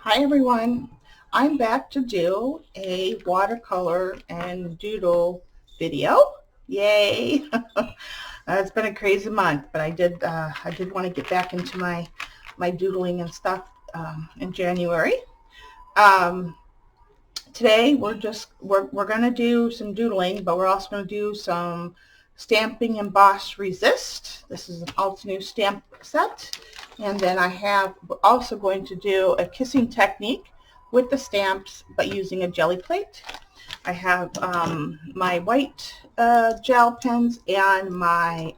Hi everyone, I'm back to do a watercolor and doodle video. Yay! It's been a crazy month, but I did want to get back into my doodling and stuff in January. Um, Today we're gonna do some doodling, but we're also gonna do some stamping emboss resist. This is an Altenew stamp set. And then we're also going to do a kissing technique with the stamps, but using a jelly plate. I have my white gel pens and my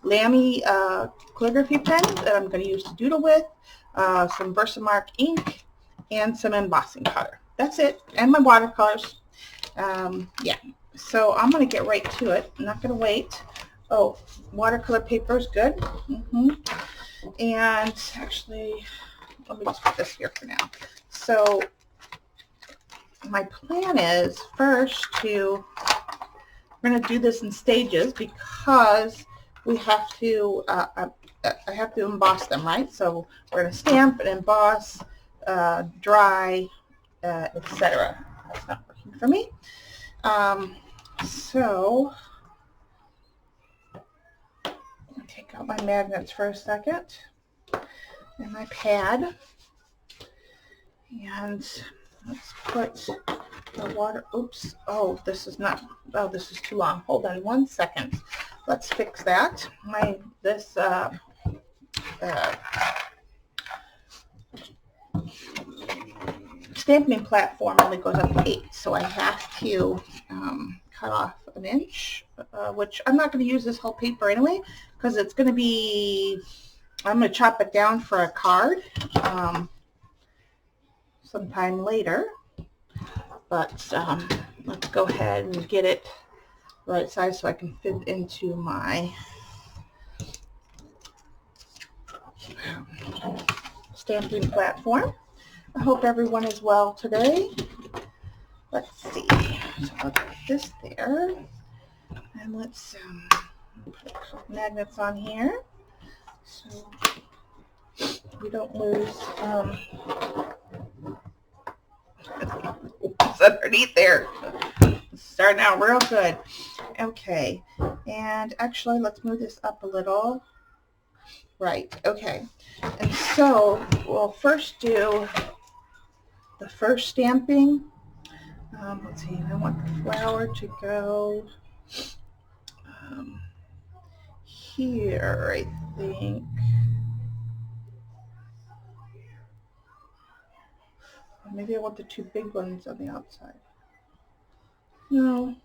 Lamy calligraphy pen that I'm going to use to doodle with, some Versamark ink, and some embossing powder. That's it, and my watercolors. Yeah, so I'm going to get right to it. I'm not going to wait. Oh, watercolor paper is good. And actually, let me just put this here for now. So my plan is first we're going to do this in stages because we have to, I have to emboss them, right? So we're going to stamp and emboss, dry, etc. That's not working for me. So take out my magnets for a second and my pad, and let's put the water. Oops. Oh, this is not. Oh, this is too long. Hold on 1 second. Let's fix that. This stamping platform only goes up to 8, so I have to cut off an inch, which I'm not going to use this whole paper anyway, because it's going to be, I'm going to chop it down for a card sometime later, but let's go ahead and get it right size so I can fit into my stamping platform. I hope everyone is well today. Let's see. So I'll put this there. And let's put some magnets on here so we don't lose what's underneath there. Starting out real good. Okay. And actually, let's move this up a little. Right. Okay. And so we'll first do the first stamping. Let's see, I want the flower to go here, I think. Or maybe I want the two big ones on the outside. No.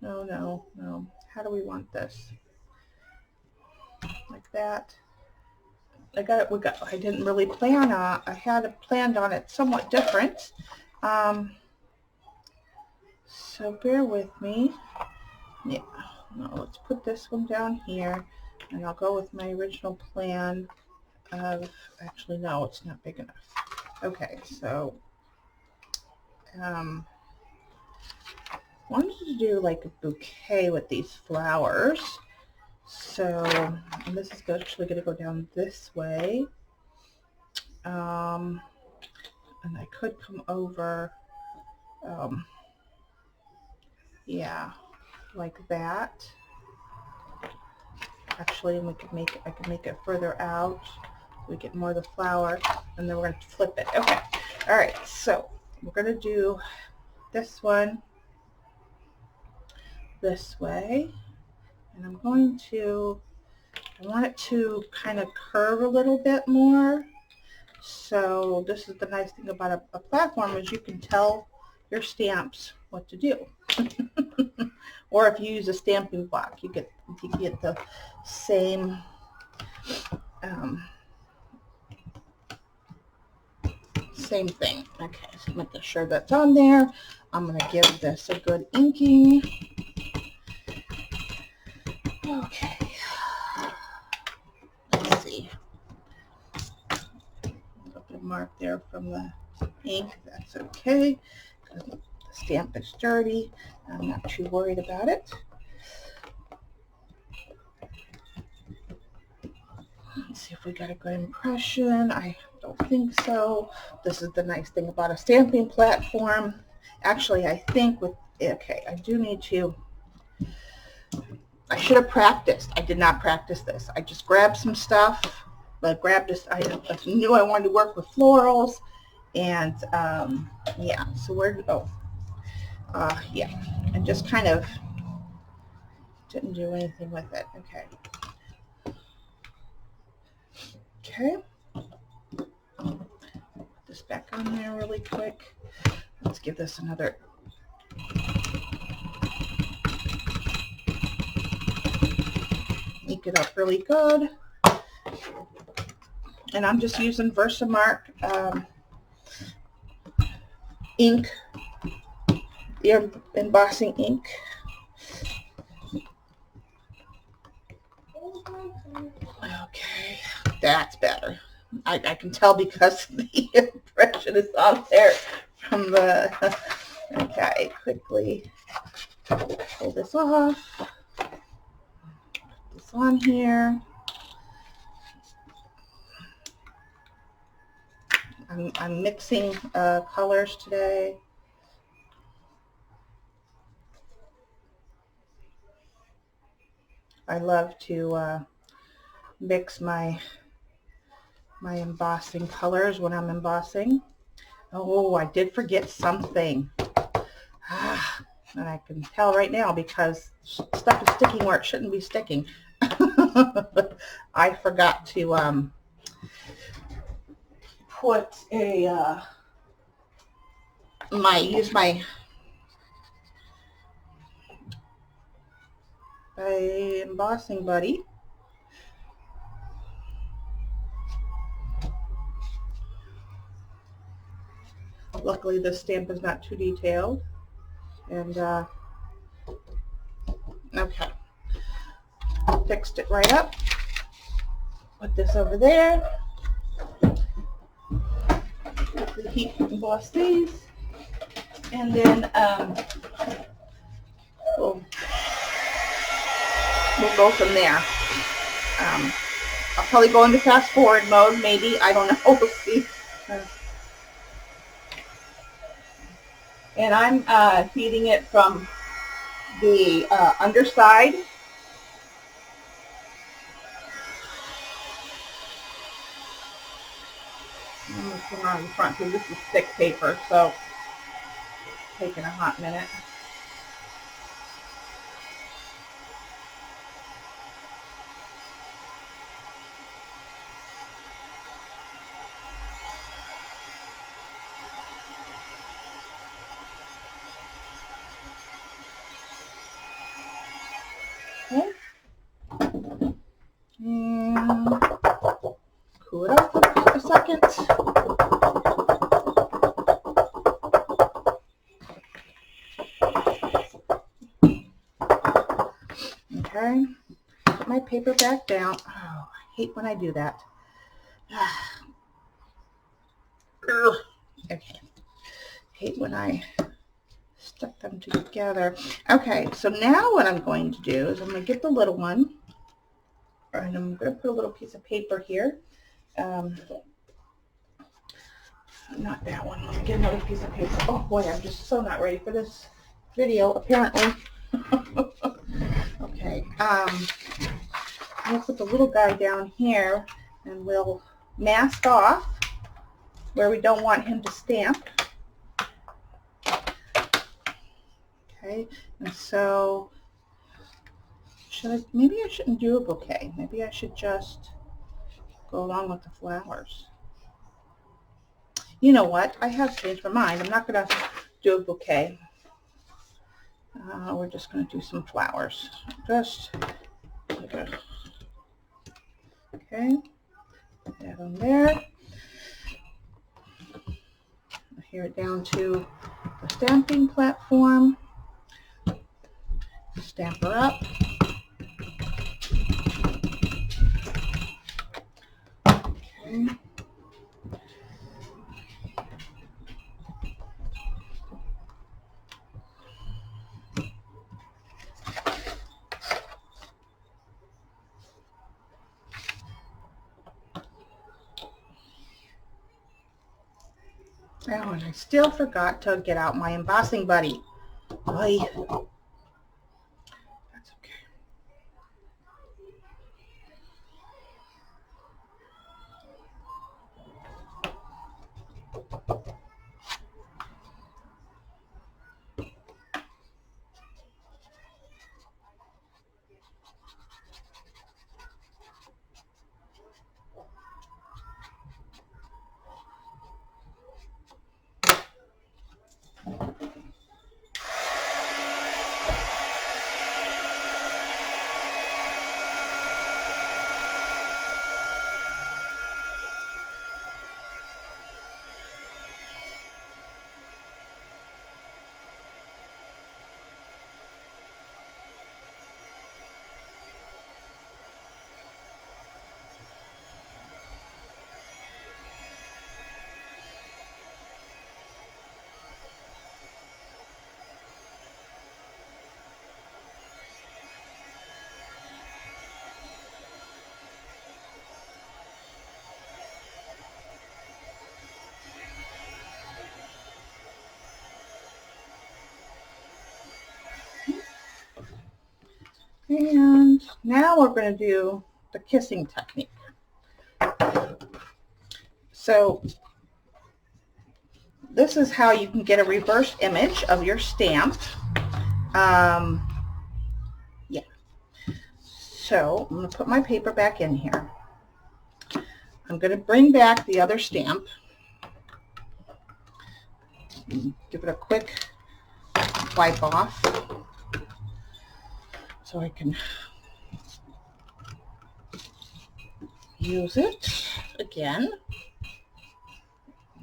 How do we want this? Like that. I didn't really plan on, I had planned on it somewhat different. So bear with me. Yeah, no, let's put this one down here, and I'll go with my original plan of, actually no, it's not big enough. Okay, so I wanted to do like a bouquet with these flowers. So, and this is actually going to go down this way. And I could come over, yeah, like that. Actually, I can make it further out so we get more of the flower, and then we're going to flip it. Okay. All right. So we're going to do this one this way, and I want it to kind of curve a little bit more. So this is the nice thing about a platform, is you can tell your stamps what to do. Or if you use a stamping block, you get the same same thing. Okay, so making sure that's on there. I'm going to give this a good inking. Okay. Let's see. Put a mark there from the ink. That's okay. The stamp is dirty. I'm not too worried about it. Let's see if we got a good impression. I don't don't think so. This is the nice thing about a stamping platform. Actually, I think with, okay, I do need to, I should have practiced. I did not practice this. I just grabbed some stuff, but grabbed this, I knew I wanted to work with florals, and yeah, so where to go? Yeah, and just kind of didn't do anything with it. Okay. Okay. Put this back on there really quick. Let's give this another. Ink it up really good. And I'm just using Versamark ink, the embossing ink. Okay, that's better. I can tell because the impression is on there from the, okay, quickly pull this off, put this on here. I'm mixing colors today. I love to mix my embossing colors when I'm embossing. Oh, I did forget something. And I can tell right now because stuff is sticking where it shouldn't be sticking. I forgot to put a use my embossing buddy. Luckily, this stamp is not too detailed. And okay, fixed it right up. Put this over there. Quickly heat emboss these, and then we'll go from there. I'll probably go into fast forward mode, maybe. I don't know. We'll see. And I'm heating it from the underside. I'm going to come around the front because this is thick paper, so it's taking a hot minute. Okay. And cool it off for a second. Okay. Put my paper back down. Oh, I hate when I do that. Okay. Hate when I stuck them together. Okay, so now what I'm going to do is I'm going to get the little one, and I'm going to put a little piece of paper here. Not that one. Let me get another piece of paper. Oh boy, I'm just so not ready for this video, apparently. Okay, I'm going to put the little guy down here, and we'll mask off where we don't want him to stamp. Okay, and so maybe I shouldn't do a bouquet. Maybe I should just go along with the flowers. You know what? I have changed my mind. I'm not going to do a bouquet. We're just going to do some flowers. Just like a, okay, put that on there. Adhere it down to the stamping platform. Stamp her up. Okay. Oh, and I still forgot to get out my embossing buddy. Oy. That's okay. And now we're going to do the kissing technique. So this is how you can get a reverse image of your stamp. Yeah. So I'm going to put my paper back in here. I'm going to bring back the other stamp. Give it a quick wipe off so I can use it again.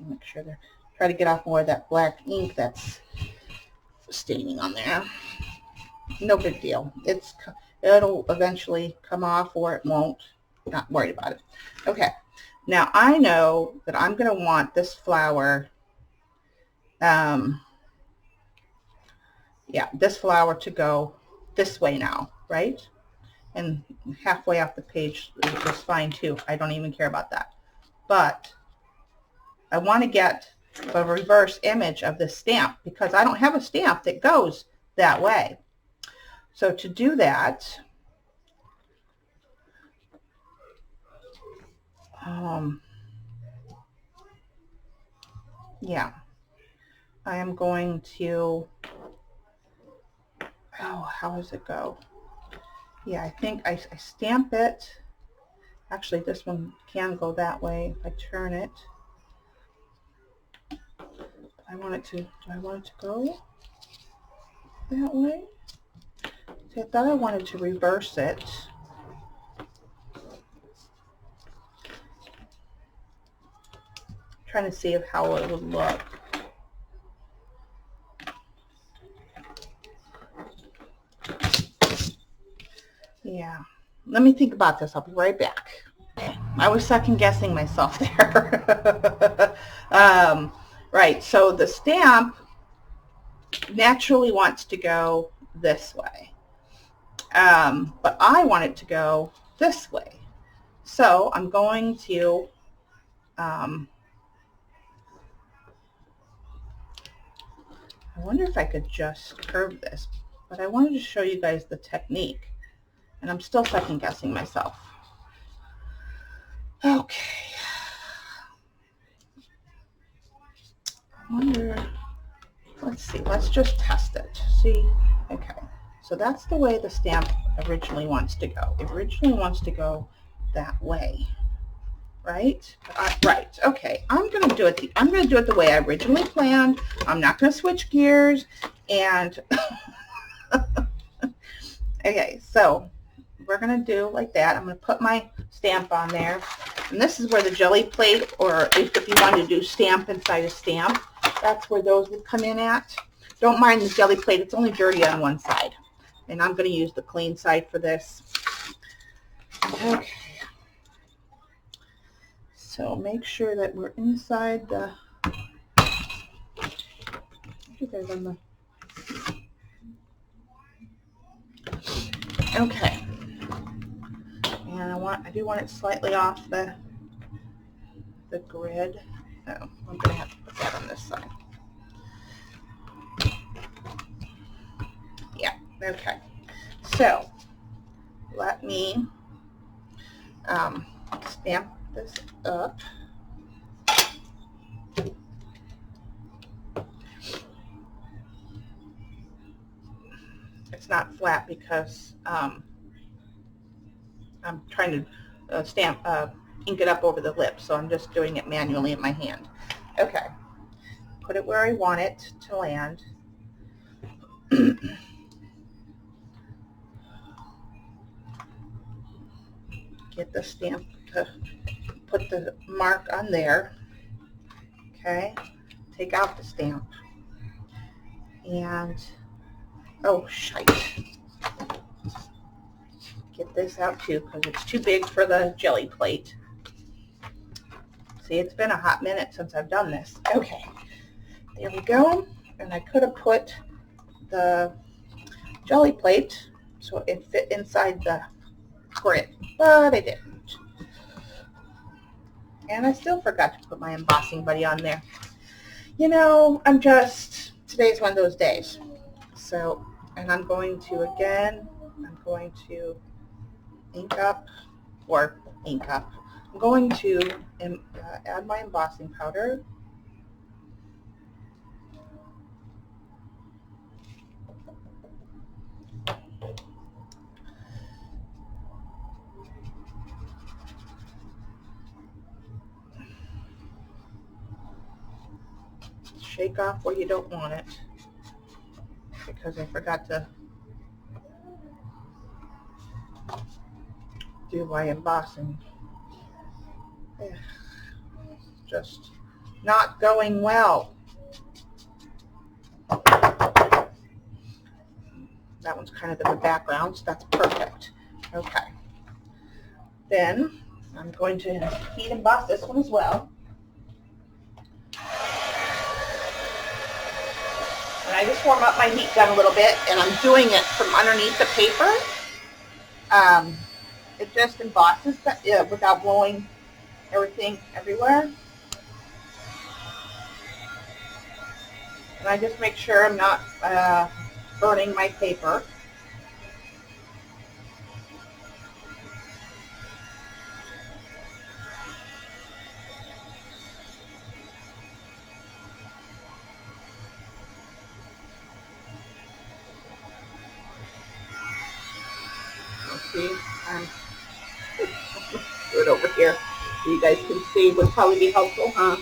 Make sure they're try to get off more of that black ink that's staining on there. No big deal. It'll eventually come off or it won't. Not worried about it. Okay. Now I know that I'm going to want this flower. Yeah, this flower to go this way now, right? And halfway off the page is fine too. I don't even care about that. But I want to get a reverse image of this stamp because I don't have a stamp that goes that way. So to do that, yeah, I am going to, oh, how does it go? Yeah, I think I stamp it. Actually, this one can go that way if I turn it. I want it to, do I want it to go that way? See, I thought I wanted to reverse it. Trying to see how it would look. Yeah, let me think about this. I'll be right back. Okay. I was second guessing myself there. Right, so the stamp naturally wants to go this way, but I want it to go this way. So I'm going to I wonder if I could just curve this, but I wanted to show you guys the technique, and I'm still second guessing myself. Okay. I wonder, let's see, let's just test it. See, okay. So that's the way the stamp originally wants to go. It originally wants to go that way, right? Right. Okay. I'm going to do it. I'm going to do it the way I originally planned. I'm not going to switch gears. And okay, so we're going to do like that. I'm going to put my stamp on there. And this is where the jelly plate, or if you want to do stamp inside a stamp, that's where those would come in at. Don't mind the jelly plate. It's only dirty on one side. And I'm going to use the clean side for this. Okay. So make sure that we're inside the, okay. And I do want it slightly off the grid. Oh, I'm going to have to What's that on this side? Yeah, okay. So let me stamp this up. It's not flat because I'm trying to ink it up over the lip, so I'm just doing it manually in my hand. Okay, put it where I want it to land. Get the stamp to put the mark on there. Okay, take out the stamp. And, oh, shite. Get this out too, because it's too big for the jelly plate. See, it's been a hot minute since I've done this. Okay, there we go. And I could have put the jelly plate so it fit inside the grid, but I didn't. And I still forgot to put my embossing buddy on there. You know, today's one of those days. So, and I'm going to ink up. I'm going to add my embossing powder. Shake off where you don't want it, because I forgot to do my embossing. Just not going well. That one's kind of in the background, so that's perfect. Okay. Then I'm going to heat emboss this one as well. And I just warm up my heat gun a little bit, and I'm doing it from underneath the paper. It just embosses without blowing everything everywhere. And I just make sure I'm not burning my paper. See, do it over here so you guys can see. Would probably be helpful, huh?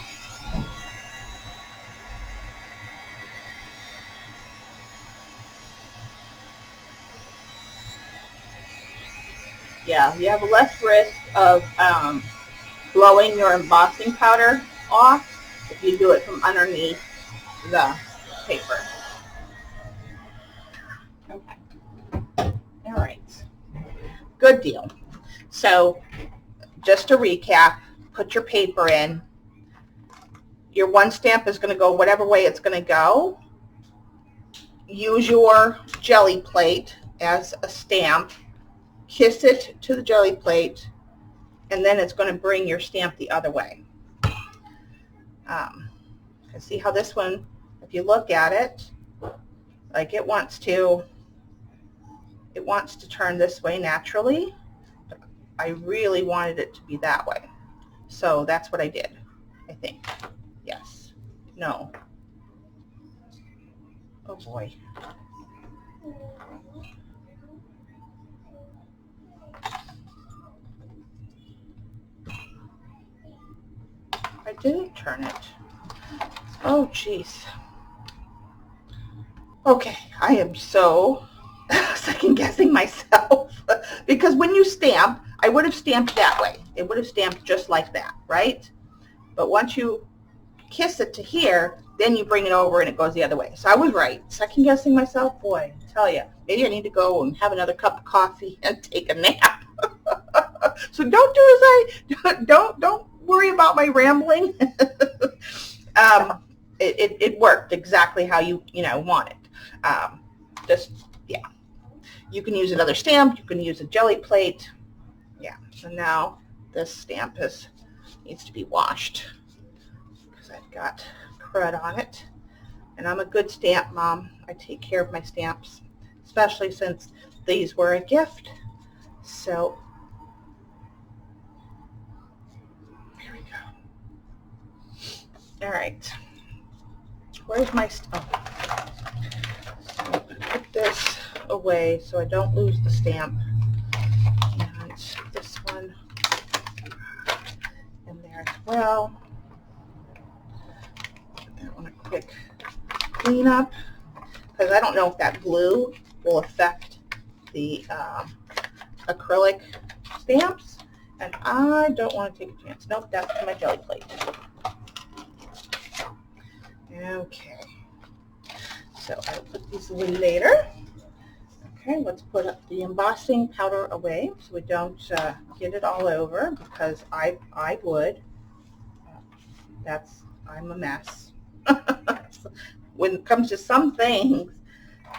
Yeah, you have less risk of blowing your embossing powder off if you do it from underneath the paper. Okay. All right. Good deal. So just to recap, put your paper in. Your one stamp is going to go whatever way it's going to go. Use your jelly plate as a stamp. Kiss it to the jelly plate, and then it's going to bring your stamp the other way. See how this one, if you look at it, like it wants to turn this way naturally. But I really wanted it to be that way. So that's what I did, I think. Yes. No. Oh boy. I didn't turn it. Oh, jeez. Okay, I am so second guessing myself because when you stamp, I would have stamped that way. It would have stamped just like that, right? But once you kiss it to here, then you bring it over and it goes the other way. So I was right. Second guessing myself, boy, I tell you, maybe I need to go and have another cup of coffee and take a nap. So don't do as don't worry about my rambling. It worked exactly how you want it. Yeah. You can use another stamp. You can use a jelly plate. Yeah. So now this stamp needs to be washed because I've got crud on it. And I'm a good stamp mom. I take care of my stamps, especially since these were a gift. So here we go. All right. Where's my stuff? So put this away so I don't lose the stamp. And this one in there as well. Put that one a quick clean up, because I don't know if that glue will affect the acrylic stamps, and I don't want to take a chance. Nope, that's my jelly plate. Okay, so I'll put these away later. Okay, let's put up the embossing powder away so we don't get it all over, because I would. I'm a mess. When it comes to some things,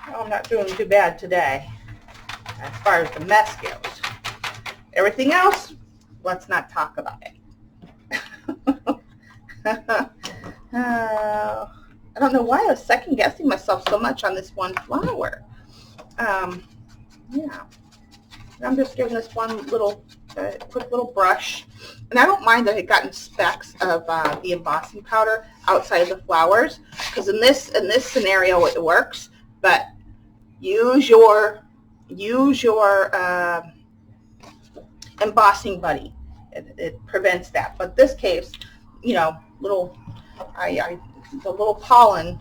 I'm not doing too bad today as far as the mess goes. Everything else, let's not talk about it. I don't know why I was second guessing myself so much on this one flower. Yeah, I'm just giving this one little quick little brush, and I don't mind that it gotten specks of the embossing powder outside of the flowers, because in this scenario it works. But use your embossing buddy. It prevents that. But this case, you know, the little pollen,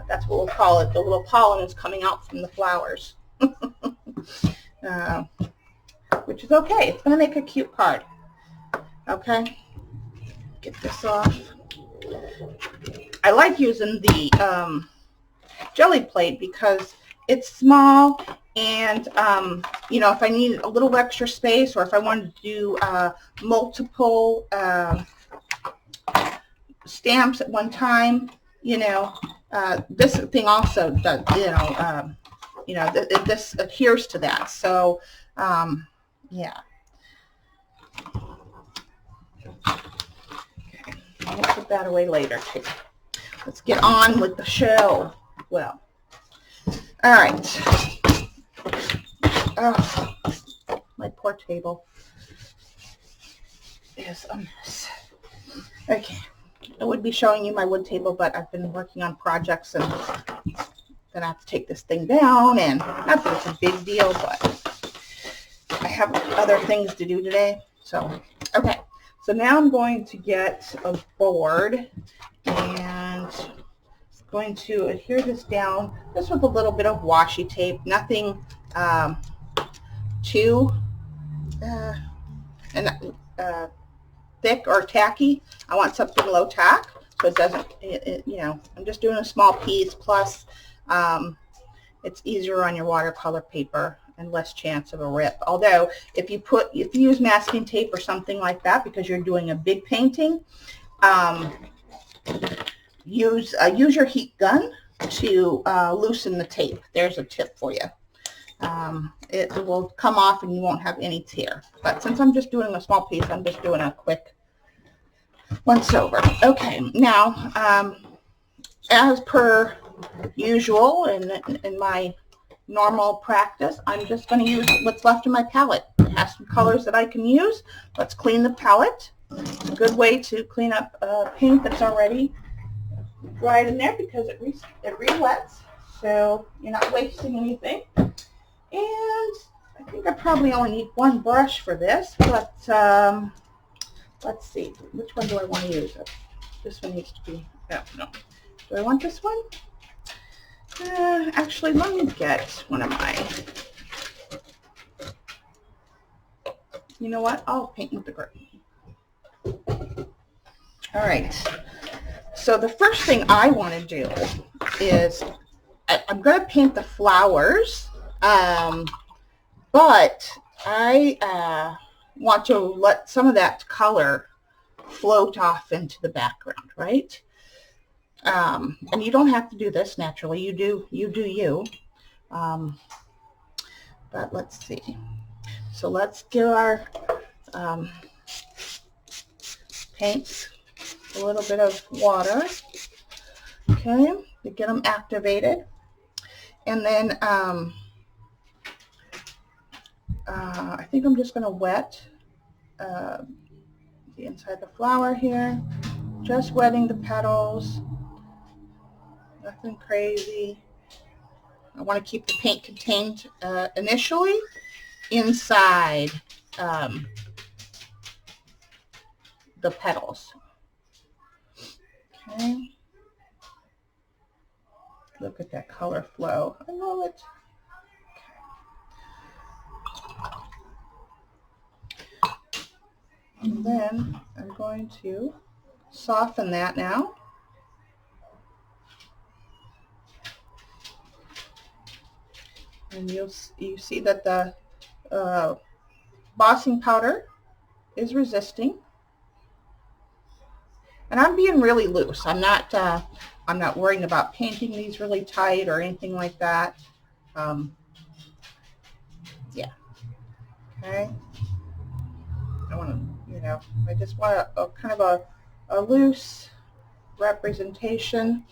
that's what we'll call it. The little pollen is coming out from the flowers, which is okay. It's going to make a cute card. Okay, get this off. I like using the jelly plate because it's small, and you know, if I need a little extra space, or if I wanted to do multiple stamps at one time, you know, this thing also does, this adheres to that. So yeah. Okay, we'll put that away later too. Let's get on with the show. Well, all right. Oh, my poor table is a mess. Okay, I would be showing you my wood table, but I've been working on projects, and then I have to take this thing down, and not that it's a big deal, but I have other things to do today. So, okay, so now I'm going to get a board, and going to adhere this down just with a little bit of washi tape, nothing too thick or tacky. I want something low tack, so it doesn't, you know, I'm just doing a small piece, plus it's easier on your watercolor paper and less chance of a rip. Although if you use masking tape or something like that because you're doing a big painting, use your heat gun to loosen the tape. There's a tip for you. It will come off and you won't have any tear. But since I'm just doing a small piece, I'm just doing a quick once over. Okay, now as per usual in my normal practice, I'm just going to use what's left in my palette. It has some colors that I can use. Let's clean the palette. It's a good way to clean up paint that's already dried in there, because it re-wets, so you're not wasting anything. And I think I probably only need one brush for this, but let's see, which one do I want to use? This one needs to be, no. Do I want this one? Actually, let me get one of my, you know what, I'll paint with the gray. All right, so the first thing I want to do is I'm going to paint the flowers, but I want to let some of that color float off into the background, right? And you don't have to do this naturally. You do you. But let's see. So let's give our paints a little bit of water. Okay, to get them activated. And then I think I'm just going to wet the inside of the flower here. Just wetting the petals. Nothing crazy. I want to keep the paint contained initially inside the petals. Okay. Look at that color flow. I love it. Okay. And then I'm going to soften that now. And you see that the embossing powder is resisting. And I'm being really loose. I'm not worrying about painting these really tight or anything like that. Yeah. Okay. I want to, I just want a kind of a loose representation.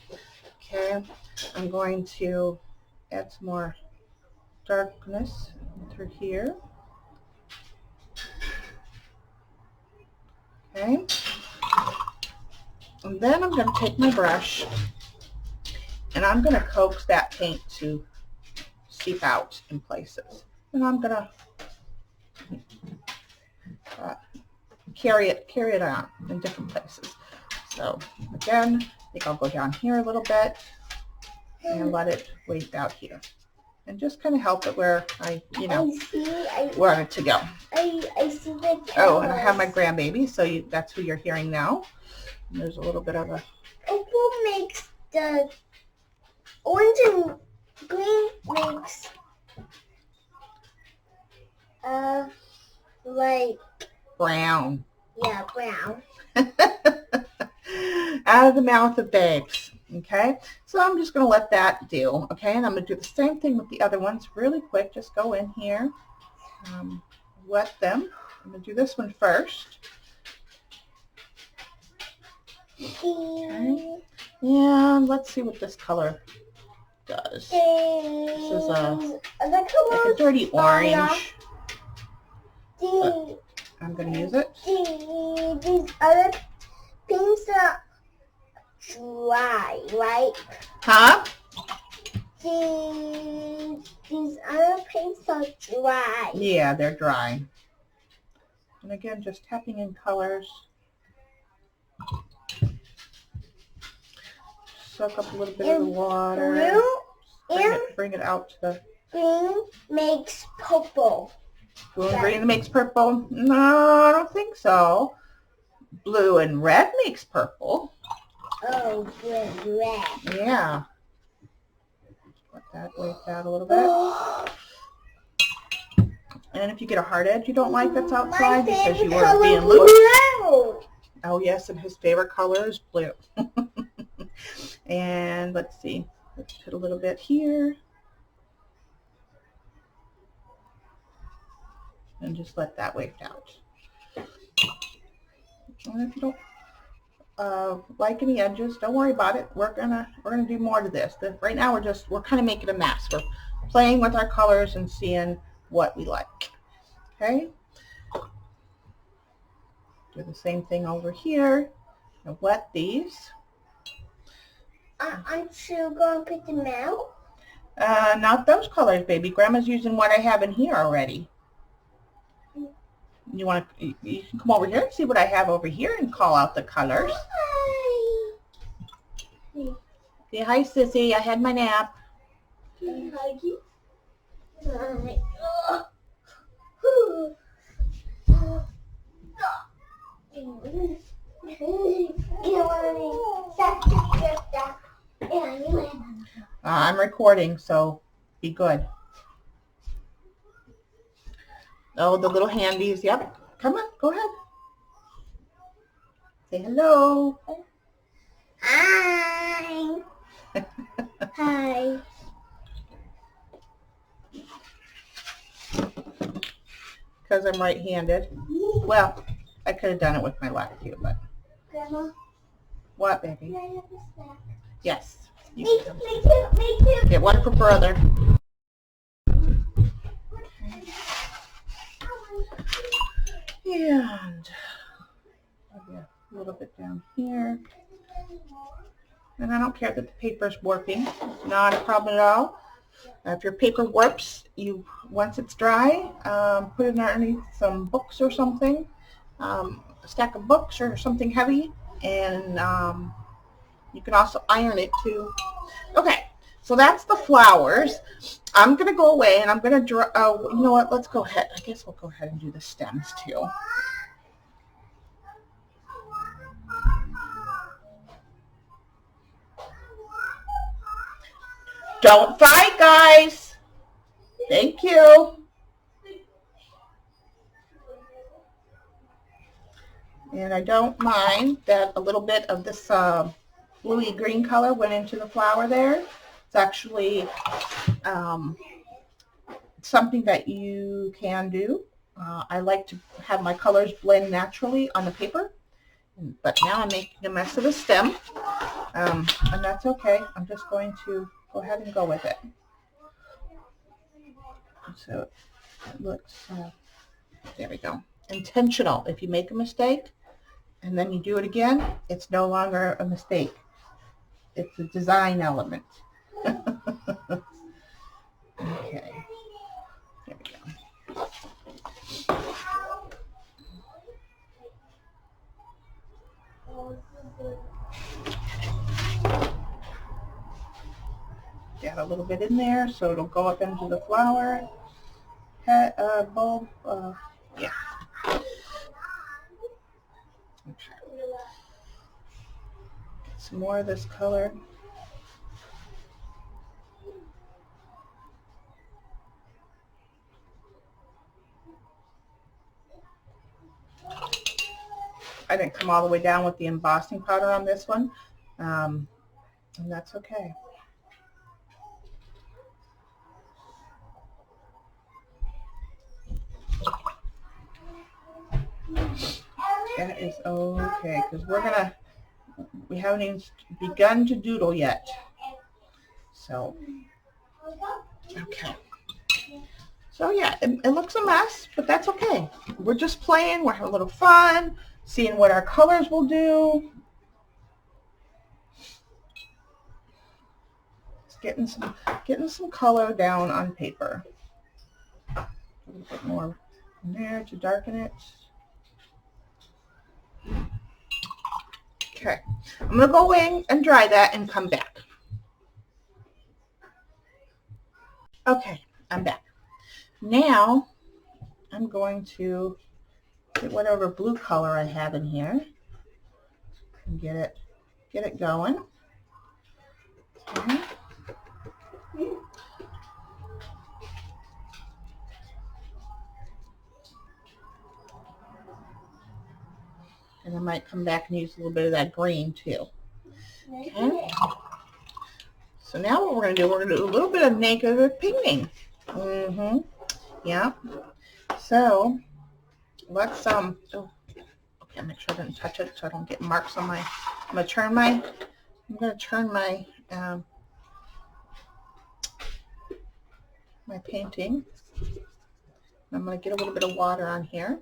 Okay. I'm going to add some more darkness through here. Okay. And then I'm going to take my brush and I'm going to coax that paint to seep out in places. And I'm going to carry it on in different places. So again, I think I'll go down here a little bit and let it waste out here. And just kind of help it where I want it to go. I see the colors. Oh, and I have my grandbaby, so that's who you're hearing now. And there's a little bit of a... Opal makes the orange and green makes like brown. Yeah, brown. Out of the mouth of babes. Okay, so I'm just going to let that do. Okay, and I'm going to do the same thing with the other ones really quick. Just go in here, wet them. I'm going to do this one first. Okay, and let's see what this color does. This is like a dirty orange. I'm going to use it. These other pinks are dry, right? Huh? These other paints are dry. Yeah, they're dry. And again, just tapping in colors. Soak up a little bit of the water. Bring it out to the... Green makes purple. Blue and green makes purple? No, I don't think so. Blue and red makes purple. Oh, blue and red. Yeah. Let that waste out a little bit. And if you get a hard edge you don't like that's outside because you were being loose. Blue. Oh yes, and his favorite color is blue. And let's see. Let's put a little bit here. And just let that waste out. And if you don't like any edges, don't worry about it. We're gonna do more to this. Right now we're kind of making a mess. We're playing with our colors and seeing what we like. Okay. Do the same thing over here. And wet these. Aren't you going to put them out? Not those colors, baby. Grandma's using what I have in here already. You can come over here and see what I have over here and call out the colors. Hi. Say hi, sissy. I had my nap. Hi. I'm recording, so be good. Oh, the little handies. Yep. Come on. Go ahead. Say hello. Hi. Hi. Because I'm right-handed. Well, I could have done it with my left too, but... Grandma, What, baby? can I have a snack? Yes. Me too, me too. Get one for brother. And maybe a little bit down here. And I don't care that the paper is warping. Not a problem at all. If your paper warps, once it's dry, put it underneath some books or something, a stack of books or something heavy, and you can also iron it too. Okay, so that's the flowers. I'm going to go away and I'm going to draw, you know what, let's go ahead. I guess we'll go ahead and do the stems too. Don't fight, guys. Thank you. And I don't mind that a little bit of this bluey green color went into the flower there. It's actually something that you can do. I like to have my colors blend naturally on the paper, but now I'm making a mess of the stem, and that's okay. I'm just going to go ahead and go with it. So it looks, there we go. Intentional. If you make a mistake and then you do it again, it's no longer a mistake. It's a design element. Okay. There we go. Got a little bit in there, so it'll go up into the flower head, bulb. Yeah. Okay. Get some more of this color. I didn't come all the way down with the embossing powder on this one, and that's okay. That is okay, because we haven't even begun to doodle yet. So, okay. So yeah, it looks a mess, but that's okay. We're just playing, we're having a little fun, seeing what our colors will do. Just getting some color down on paper. A little bit more in there to darken it. Okay, I'm going to go in and dry that and come back. Okay, I'm back. Now, I'm going to get whatever blue color I have in here and get it going. Okay. And I might come back and use a little bit of that green too. Okay. So now what we're going to do, we're going to do a little bit of negative painting. Yeah. So let's oh, okay, make sure I didn't touch it so I don't get marks on my. I'm going to turn my my painting. I'm going to get a little bit of water on here.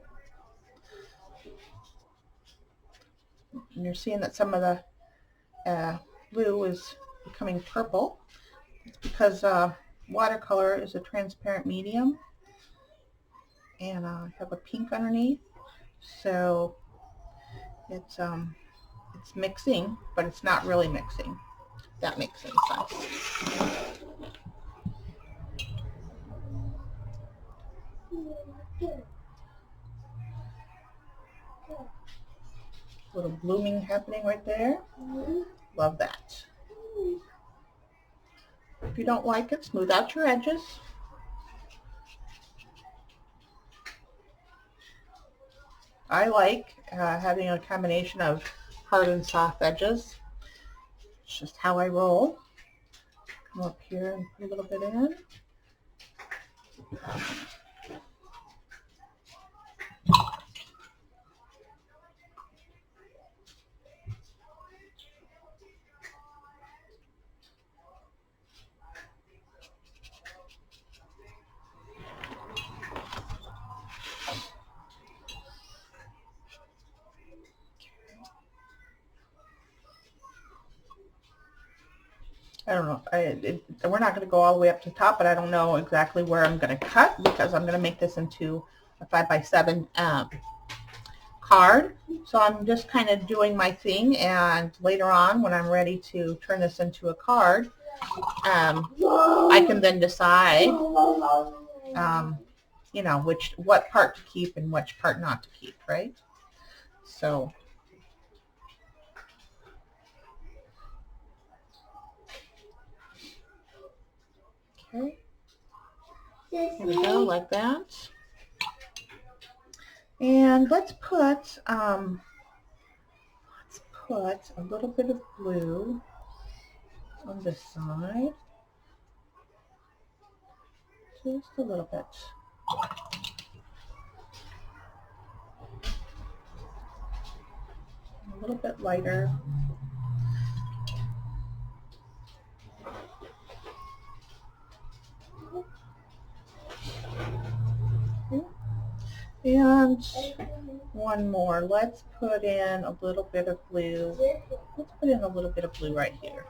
And you're seeing that some of the blue is becoming purple. It's because watercolor is a transparent medium, and I have a pink underneath, so it's mixing, but it's not really mixing. If that makes any sense. A little blooming happening right there. Love that. If you don't like it, smooth out your edges. I like having a combination of hard and soft edges. It's just how I roll. Come up here and put a little bit in. I don't know. We're not going to go all the way up to the top, but I don't know exactly where I'm going to cut because I'm going to make this into a 5x7 card. So I'm just kind of doing my thing, and later on when I'm ready to turn this into a card, I can then decide, you know, what part to keep and which part not to keep, right? So okay, here we go, like that. And let's put a little bit of blue on this side, just a little bit. A little bit lighter. And one more. Let's put in a little bit of blue. Let's put in a little bit of blue right here.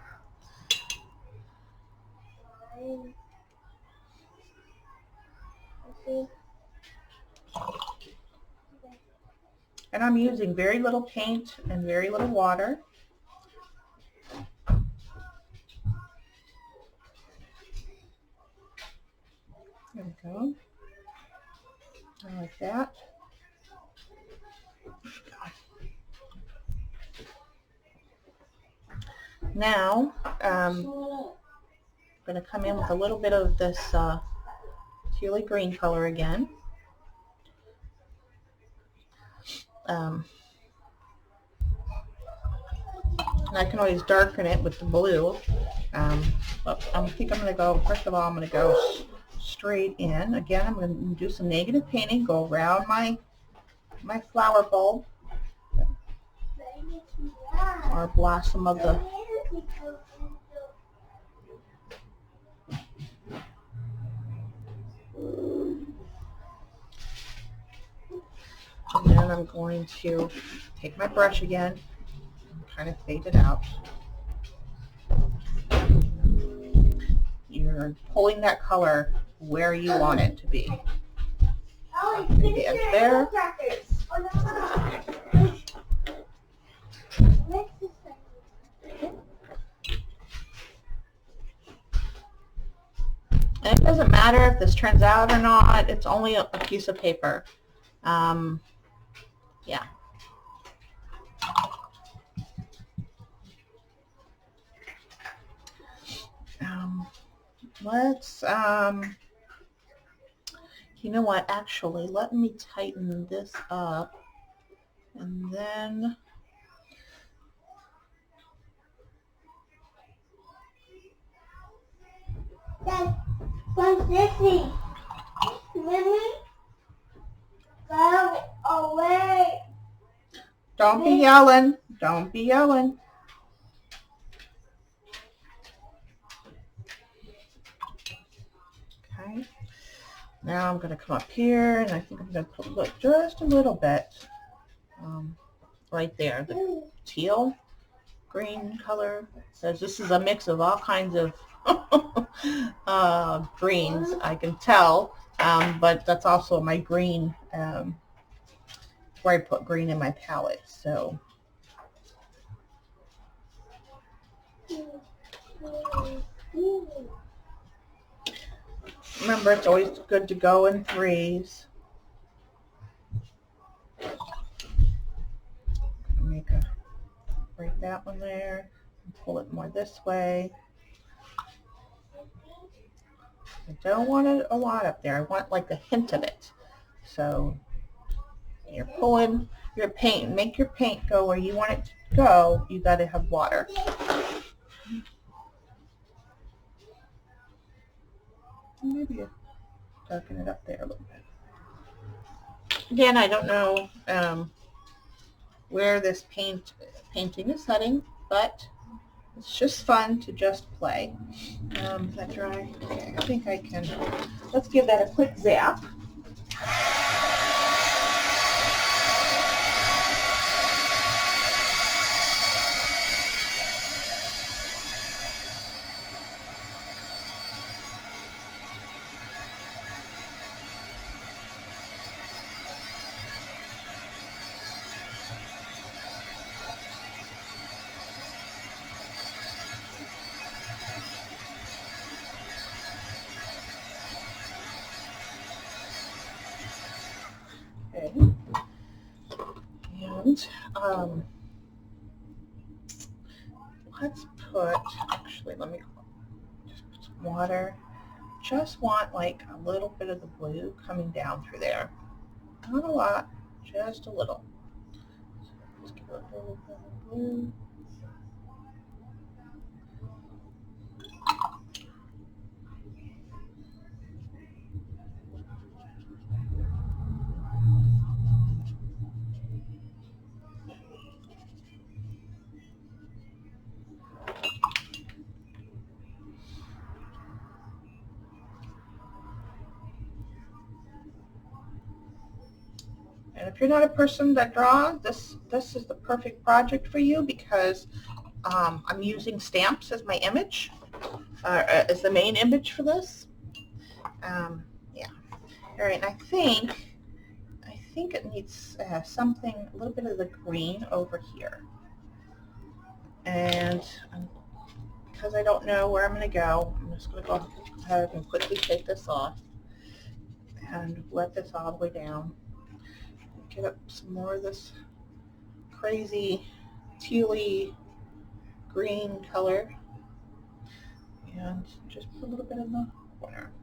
And I'm using very little paint and very little water. There we go. I like that. Now, I'm going to come in with a little bit of this tealy green color again. And I can always darken it with the blue. But I think I'm going to go, first of all, I'm going to go straight in. Again, I'm going to do some negative painting, go around my flower bulb, or blossom of the and then I'm going to take my brush again and kind of fade it out. You're pulling that color where you want it to be. The edge there. And it doesn't matter if this turns out or not. It's only a piece of paper. Yeah. Let's, you know what, actually, let me tighten this up, and then, Dad, what's this? Mimi, go away. Don't be yelling. Don't be yelling. Okay. Now I'm going to come up here, and I think I'm going to put just a little bit right there, the teal green color. So this is a mix of all kinds of greens, I can tell, but that's also my green, where I put green in my palette. So remember, it's always good to go in threes. Break that one there and pull it more this way. I don't want it a lot up there. I want like a hint of it. So you're pulling your paint. Make your paint go where you want it to go. You got to have water. Maybe darken it up there a little bit. Again, I don't know where this painting is setting, but it's just fun to just play. Is that dry? Okay, I think I can. Let's give that a quick zap. And let's put, actually, let me just put some water. Just want like a little bit of the blue coming down through there. Not a lot, just a little. Just give it a little bit of blue. And if you're not a person that draws, this is the perfect project for you because I'm using stamps as my image, as the main image for this. Yeah. All right. And I think it needs something, a little bit of the green over here. And because I don't know where I'm going to go, I'm just going to go ahead and quickly take this off and let this all the way down. Get up some more of this crazy tealy green color and just put a little bit in the corner.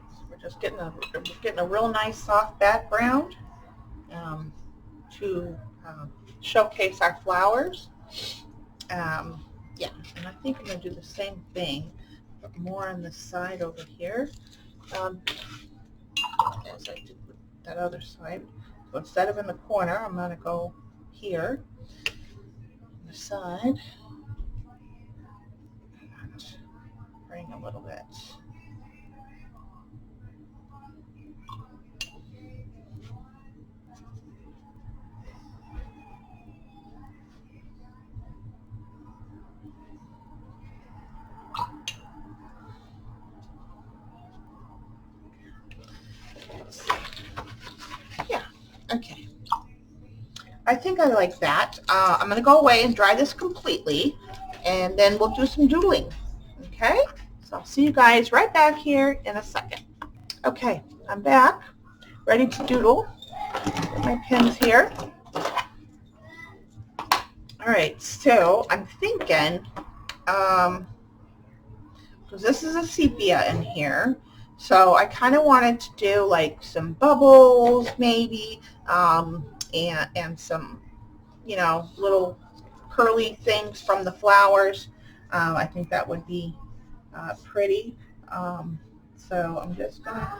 So we're just getting a real nice soft background to showcase our flowers. Yeah, and I think I'm going to do the same thing, but more on the side over here, as I did with that other side. So instead of in the corner, I'm going to go here on the side and bring a little bit. Yeah, okay. I think I like that. I'm going to go away and dry this completely, and then we'll do some doodling. Okay? So I'll see you guys right back here in a second. Okay, I'm back, ready to doodle. Get my pens here. All right, so I'm thinking, because this is a sepia in here, so I kind of wanted to do like some bubbles maybe, and some, little curly things from the flowers. I think that would be pretty. So I'm just going to...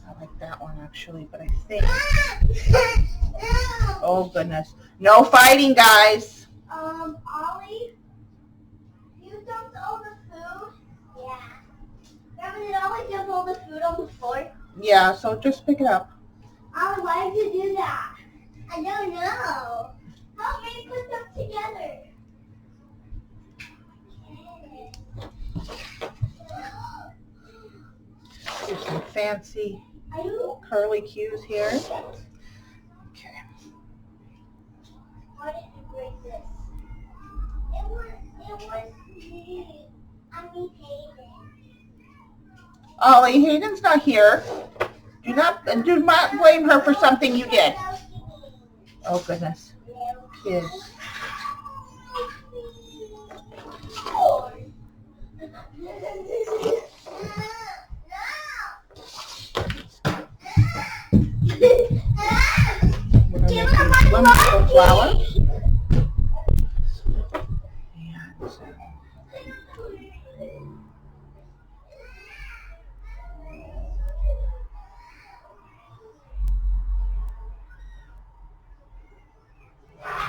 I like that one actually, but I think... Oh goodness. No fighting, guys. Ollie, you dumped all the food? Yeah. Remember, did Ollie dump all the food on the floor? Yeah, so just pick it up. Ollie, why did you do that? I don't know. Help me put them together. Here's some fancy curly cues here. Okay. Why did you break this? It was me. I mean Hayden. Ollie, Hayden's not here. Do not blame her for something you did. Oh goodness. Kids. We're going to make these whimsical flowers.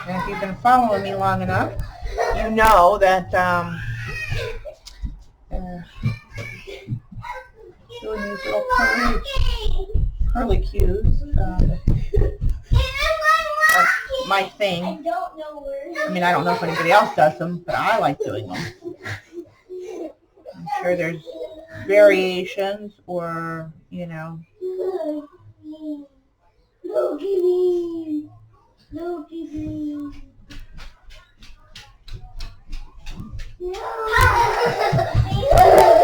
And if you've been following me long enough, you know that doing these little curly cues are my thing. I mean, I don't know if anybody else does them, but I like doing them. I'm sure there's variations or, you know. Look at me. Look at me.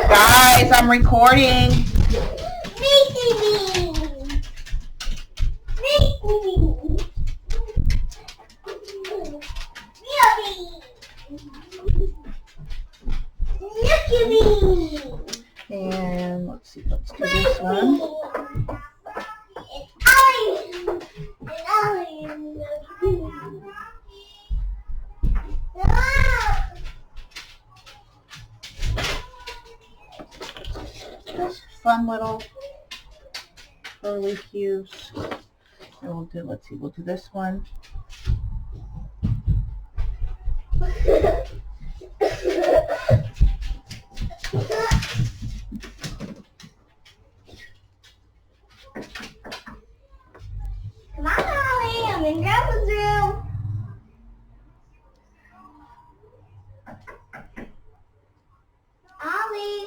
Guys, I'm recording. And let's see, let's do this one. Just fun little curly hues. And we'll do, let's see, we'll do this one. Come on, Ollie, I'm in Grandma's room. Ollie,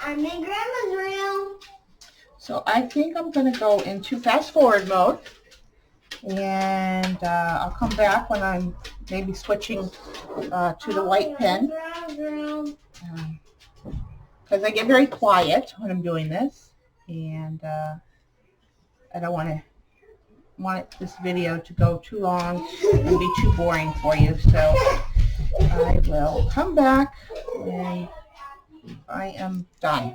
I'm in Grandma's room. So I think I'm going to go into fast forward mode. And I'll come back when I'm maybe switching to the white pen. Because I get very quiet when I'm doing this. And I don't want this video to go too long and be too boring for you. So I will come back when I am done.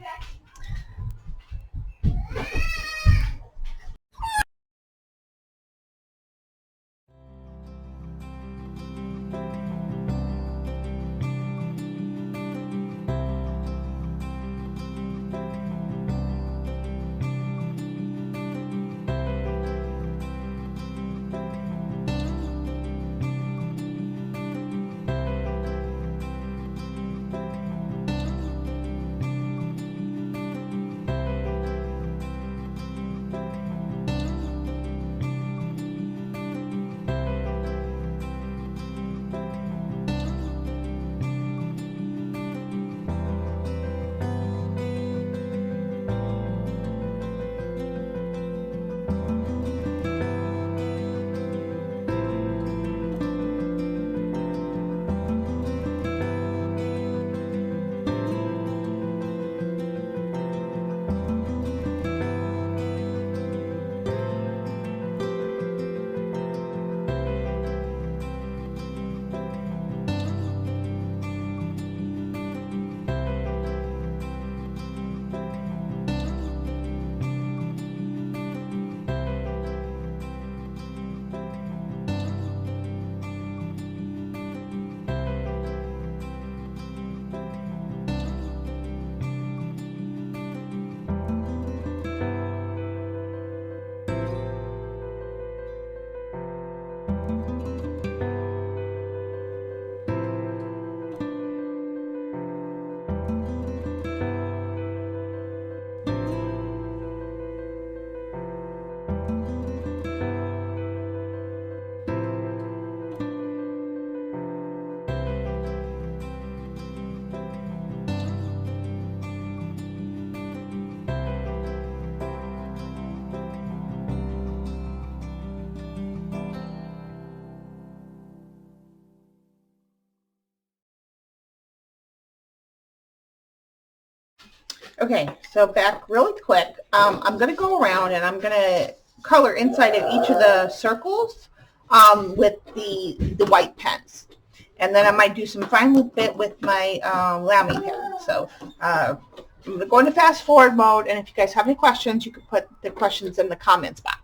Okay, so back really quick. I'm going to go around and I'm going to color inside of each of the circles with the white pens. And then I might do some fine bit with my Lamy pen. So I'm going to go into fast forward mode, and if you guys have any questions, you can put the questions in the comments box.